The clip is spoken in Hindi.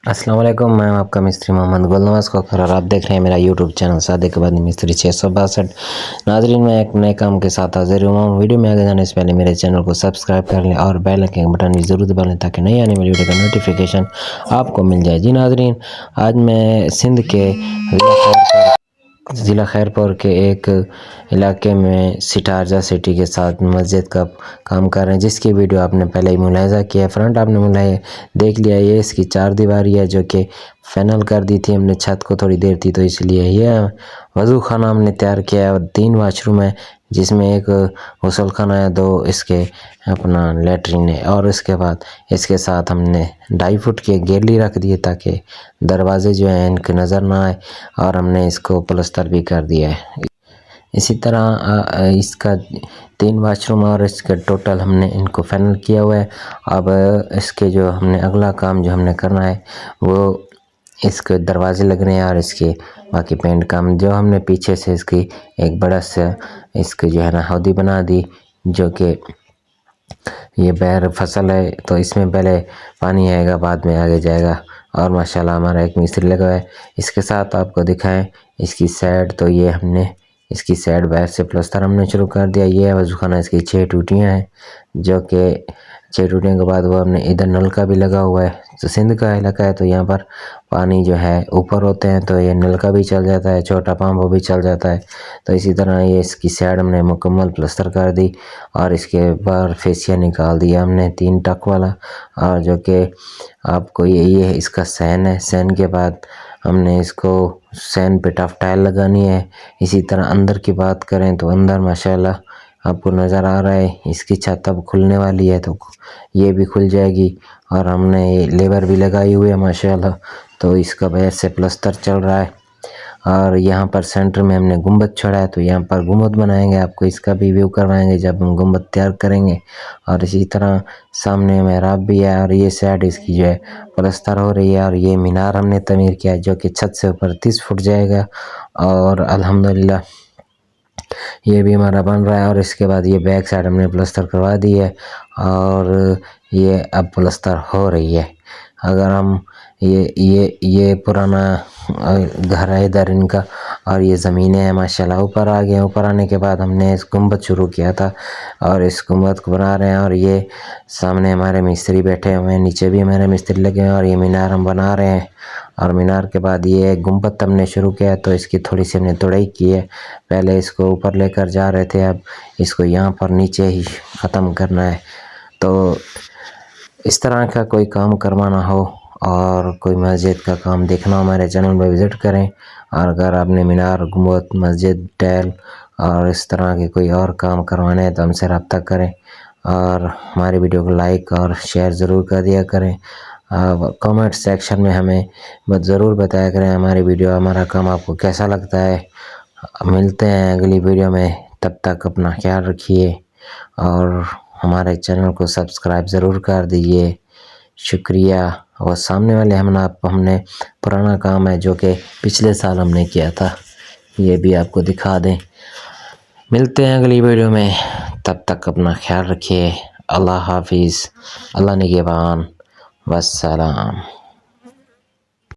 अस्सलाम वालेकुम, मैं आपका मिस्त्री मोहम्मद गुलनवाज खोखर और आप देख रहे हैं मेरा यूट्यूब चैनल सादिक इकबाल मिस्त्री 662। नाजरीन, मैं एक नए काम के साथ हाजिर हुआ हूँ। वीडियो में आगे जाने से पहले मेरे चैनल को सब्सक्राइब कर लें और बेल आइकन बटन भी ज़रूर दबा लें ताकि नई आने वाली वीडियो का नोटिफिकेशन आपको मिल जाए। जी नाजरीन, आज मैं सिंध के ज़िला खैरपुर के एक इलाके में सिटारजा सिटी के साथ मस्जिद का काम कर रहे हैं, जिसकी वीडियो आपने पहले ही मुलाहिजा किया। फ्रंट आपने देख लिया। ये इसकी चार दीवारी है जो कि फाइनल कर दी थी हमने। छत को थोड़ी देर थी तो इसलिए यह वज़ू खाना हमने तैयार किया और 3 वाशरूम है, जिसमें एक गुसल खाना है, 2 इसके अपना लेटरिन है और इसके बाद इसके साथ हमने 2.5 फुट की गैलरी रख दी है ताकि दरवाजे जो हैं इनके नज़र ना आए, और हमने इसको प्लस्तर भी कर दिया है। इसी तरह इसका 3 वाशरूम और इसका टोटल हमने इनको फाइनल किया हुआ है। अब इसके जो हमने अगला काम जो हमने करना है वो इसके दरवाजे लगने हैं और इसके बाकी पेंट काम जो हमने पीछे से इसकी एक बड़ा सा इसके जो है ना हौदी बना दी, जो कि ये बैर फसल है तो इसमें पहले पानी आएगा बाद में आगे जाएगा। और माशाल्लाह हमारा एक मिस्त्री लगा है। इसके साथ आपको दिखाएं इसकी साइड, तो ये हमने इसकी साइड बैर से प्लस्तर हमने शुरू कर दिया। ये है वज़ू खाना, इसकी 6 टूटियाँ हैं, जो कि 6 टूटियों के बाद वो हमने इधर नल का भी लगा हुआ है। तो सिंध का इलाका है तो यहाँ पर पानी जो है ऊपर होते हैं तो ये नल का भी चल जाता है, छोटा पंप वो भी चल जाता है। तो इसी तरह ये इसकी साइड हमने मुकम्मल प्लस्तर कर दी और इसके बाहर फेसिया निकाल दिया हमने 3 टक वाला, और जो कि आपको ये इसका सैन है। सैन के बाद हमने इसको सैन पे टफ टाइल लगानी है। इसी तरह अंदर की बात करें तो अंदर माशाल्लाह आपको नज़र आ रहा है इसकी छत अब खुलने वाली है, तो ये भी खुल जाएगी। और हमने ये लेबर भी लगाई हुई है माशाल्लाह, तो इसका बाहर से प्लस्तर चल रहा है। और यहाँ पर सेंटर में हमने गुंबद छोड़ा है, तो यहाँ पर गुंबद बनाएंगे, आपको इसका भी व्यू करवाएंगे जब हम गुंबद तैयार करेंगे। और इसी तरह सामने मेहराब भी है और ये साइड इसकी जो है प्लस्तर हो रही है। और ये मीनार हमने तमीर किया है जो कि छत से ऊपर 30 फुट जाएगा और अल्हम्दुलिल्लाह ये भी हमारा बन रहा है। और इसके बाद ये बैक साइड हमने प्लस्तर करवा दी है और ये अब प्लस्तर हो रही है। अगर हम ये पुराना घर है इधर इनका, और ये ज़मीनें हैं माशाल्लाह ऊपर आ गए। ऊपर आने के बाद हमने इस गुंबद शुरू किया था और इस गुंबद को बना रहे हैं। और ये सामने हमारे मिस्त्री बैठे हुए हैं, नीचे भी हमारे मिस्त्री लगे हैं और ये मीनार हम बना रहे हैं। और मीनार के बाद ये गुंबद हमने शुरू किया तो इसकी थोड़ी सी हमने तोड़ाई की है। पहले इसको ऊपर लेकर जा रहे थे, अब इसको यहाँ पर नीचे ही ख़त्म करना है। तो इस तरह का कोई काम करवाना हो और कोई मस्जिद का काम देखना हो हमारे चैनल पर विज़िट करें। और अगर आपने मीनार, गुंबद, मस्जिद, टाइल और इस तरह के कोई और काम करवाने हैं तो हमसे रब्ता करें और हमारी वीडियो को लाइक और शेयर ज़रूर कर दिया करें। कमेंट सेक्शन में हमें ज़रूर बताया करें हमारी वीडियो, हमारा काम आपको कैसा लगता है। मिलते हैं अगली वीडियो में, तब तक अपना ख्याल रखिए और हमारे चैनल को सब्सक्राइब ज़रूर कर दीजिए। शुक्रिया। और सामने वाले हमने पुराना काम है जो कि पिछले साल हमने किया था, ये भी आपको दिखा दें। मिलते हैं अगली वीडियो में, तब तक अपना ख्याल रखिए। अल्लाह हाफिज़, अल्लाह निगहबान, वस्सलाम।